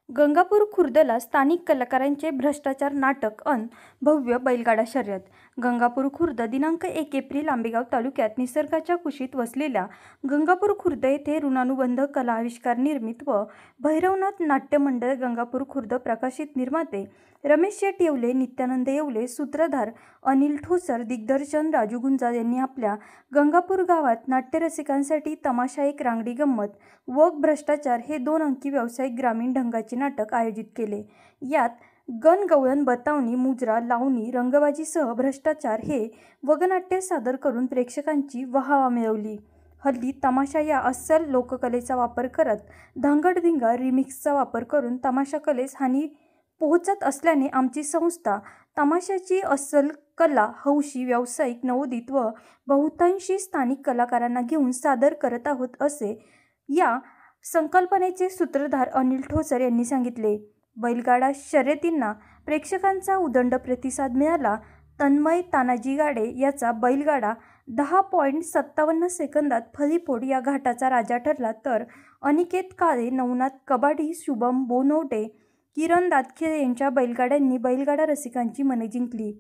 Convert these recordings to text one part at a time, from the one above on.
गंगापूर खुर्दला स्थानिक कलाकारांचे भ्रष्टाचार नाटक अन भव्य बैलगाडा शर्यत। गंगापूर खुर्द दिनांक 1 एप्रिल आंबेगाव तालुक्यात निसर्गाच्या कुशीत वसलेल्या गंगापूर खुर्द येथे ऋणानुबंध कला आविष्कार निर्मित व भैरवनाथ नाट्य मंडळ गंगापूर खुर्द प्रकाशित निर्माते रमेश शेट येवले, नित्यानंद येवले, सूत्रधार अनिल ठोसर, दिग्दर्शन राजू गुंजाळ यांनी आपल्या गंगापूर गावात नाट्यरसिकांसाठी तमाशा एक रांगडी गंमत व भ्रष्टाचार हे 2 अंकी व्यावसायिक ग्रामीण ढंगाचे नाटक आयोजित केले। यात गणगवळण, बतावणी, मुजरा, लावणी, रंगबाजीसह भ्रष्टाचार हे वगनाट्य सादर करून प्रेक्षकांची वाहवा मिळवली। हल्ली तमाशा या अस्सल लोककलेचा वापर करत धांगडधिंगा रिमिक्सचा वापर करून तमाशा कलेस हानी पोहोचत असल्याने आमची संस्था तमाशाची अस्सल कला हौशी व्यावसायिक नवोदित व बहुतांशी स्थानिक कलाकारांना घेऊन सादर करत आहोत असे या संकल्पनेचे सूत्रधार अनिल ठोसर यांनी सांगितले। बैलगाडा शर्यतींना प्रेक्षकांचा उदंड प्रतिसाद मिळाला। तन्मय तानाजी गाडे याचा बैलगाडा 10.57 सेकंदात फलीफोड या घाटाचा राजा ठरला, तर अनिकेत काळे, नवनाथ कबाडी, शुभम बोनवटे, किरण दातखिळे यांच्या बैलगाड्यांनी बैलगाडा रसिकांची मने जिंकली।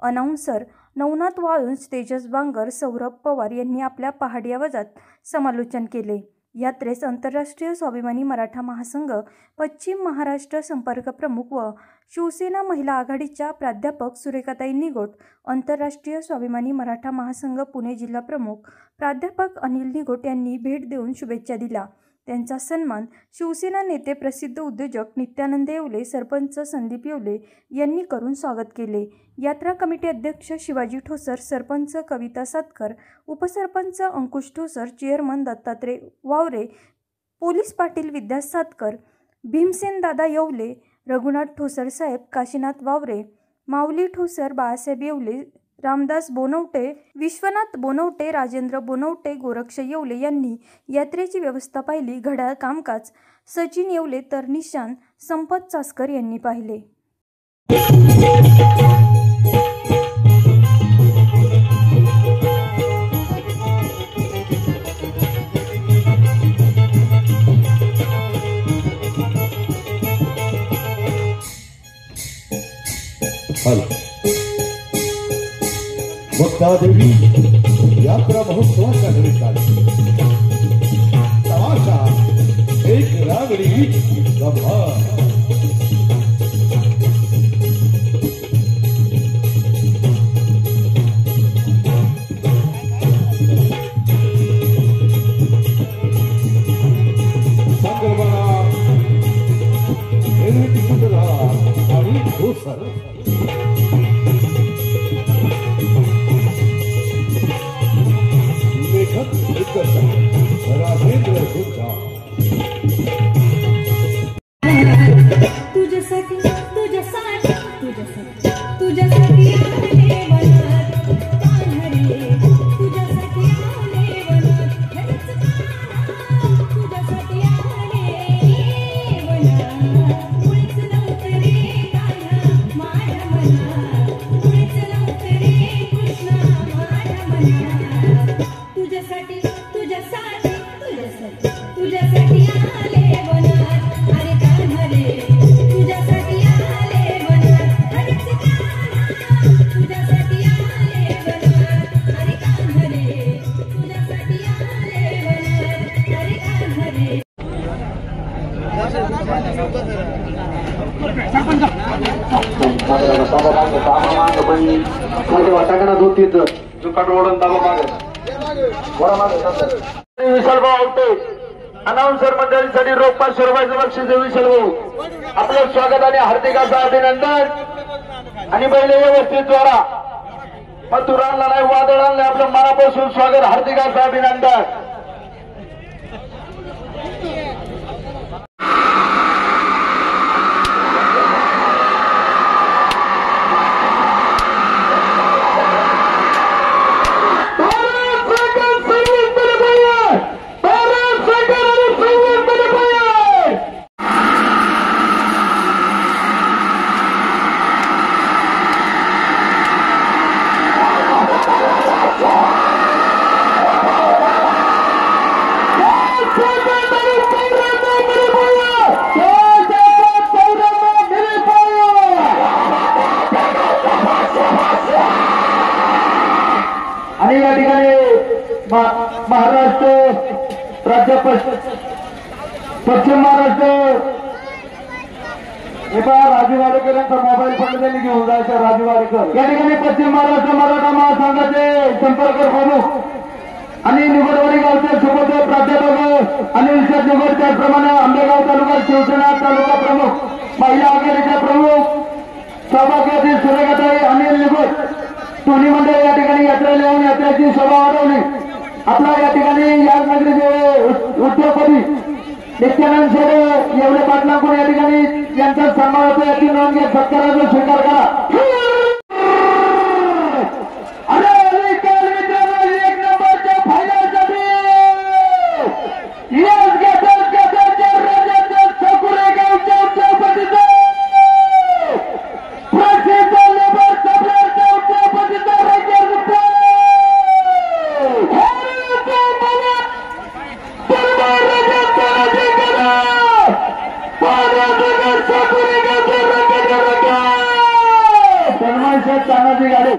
अनाउन्सर नवनाथ वाळुंज, तेजस बांगर, सौरभ पवार यांनी आपल्या पहाडी आवाजात समालोचन केले। यात्रेस आंतरराष्ट्रीय स्वाभिमानी मराठा महासंघ, पश्चिम महाराष्ट्र संपर्क प्रमुख व शिवसेना महिला आघाडीच्या प्राध्यापक सुरेखाताई निगोट, आंतरराष्ट्रीय स्वाभिमानी मराठा महासंघ पुणे जिल्हा प्रमुख प्राध्यापक अनिल निगोट यांनी भेट देऊन शुभेच्छा दिल्या। त्यांचा सन्मान शिवसेना नेते प्रसिद्ध उद्योजक नित्यानंद येवले, सरपंच संदीप येवले यांनी करून स्वागत केले। यात्रा कमिटी अध्यक्ष शिवाजी ठोसर, सरपंच कविता सातकर, उपसरपंच अंकुश ठोसर, चेअरमन दत्तात्रय वावरे, पोलीस पाटील विद्यास सातकर, भीमसेन दादा येवले, रघुनाथ ठोसर साहेब, काशीनाथ वावरे, माऊली ठोसर, बाळासाहेब येवले, रामदास बोनवटे, विश्वनाथ बोनवटे, राजेंद्र बोनवटे, गोरक्ष येवले यांनी यात्रेची व्यवस्था पाहिली। घड्याळ कामकाज सचिन येवले तर निशान संपत चासकर यांनी पाहिले। मुक्तादेवी यात्रा महोत्सवाच्या निमित्ताने तमाशा एक रांगडी गंमत। संकल्पना निर्मिती सूत्रधार आणि ठोसर, राजेंद्र गुंजाळ। तुझ्यासाठी तुझ्यासाठी तुझ्यासाठी तुझ्यासाठी आले वनात पांढरे, तुझ्यासाठी आले वनात हेच काना, तुझ्यासाठी आले वनात मुळीच नव्हतं रे कान्हा माझ्या मनात, मुळीच नव्हतं रे कृष्णा माझ्या मनात, तुझ्यासाठी तुझ्यासाठी तुझ्यासाठी तुझ्यासाठी आले वनात अरे कान्हा रे, तुझ्यासाठी आले वनात हरीच कान्हा, तुझ्यासाठी आले वनात अरे कान्हा रे, तुझ्यासाठी आले वनात अरे कान्हा रे। अनाउन्सर मंडळीसाठी रोख 500 रुपयाचं बक्षीस विशाल भाऊ, आपलं स्वागत आणि हार्दिक असं अभिनंदन। आणि पहिले व्यवस्थित द्वारा मथुर आणला नाही, वादळ आणलं, आपलं मनापासून स्वागत, हार्दिक असं अभिनंदन। महाराष्ट्र राज्य पश्चिम महाराष्ट्र हे पहा राजू वाडेकर यांचा मोबाईल फोन त्यांनी घेऊन जायचा राजू वाडेकर या ठिकाणी पश्चिम महाराष्ट्र मराठा महासंघाचे संपर्क प्रमुख आणि निवडवाडी गावचे सुबोध प्राध्यापक अनिल शेठ निवड त्याचप्रमाणे आंबेगाव तालुका शिवसेना तालुका प्रमुख महिला आघाडीचे प्रमुख सौभाग्यातील सुरेखाताई अनिल निगोड दोन्ही मंडळ या ठिकाणी यात्रा लिहून यात्रेची शोभा वाढवली आपला या ठिकाणी याच नगरीचे उद्योगपती नित्यानंद शेडे एवढे पाटलांकडून या ठिकाणी यांचा सन्मान होतो याची नोंद घेत सत्काराचा स्वीकार करा एक नंबरच्या फायनलसाठी यश राज्याच्या सकुरे गावच्या उद्योगपतीचा प्रसिद्ध लेबर सप्लायरच्या उद्योगपतीचा सन्मान शेठ तानाजी गाडे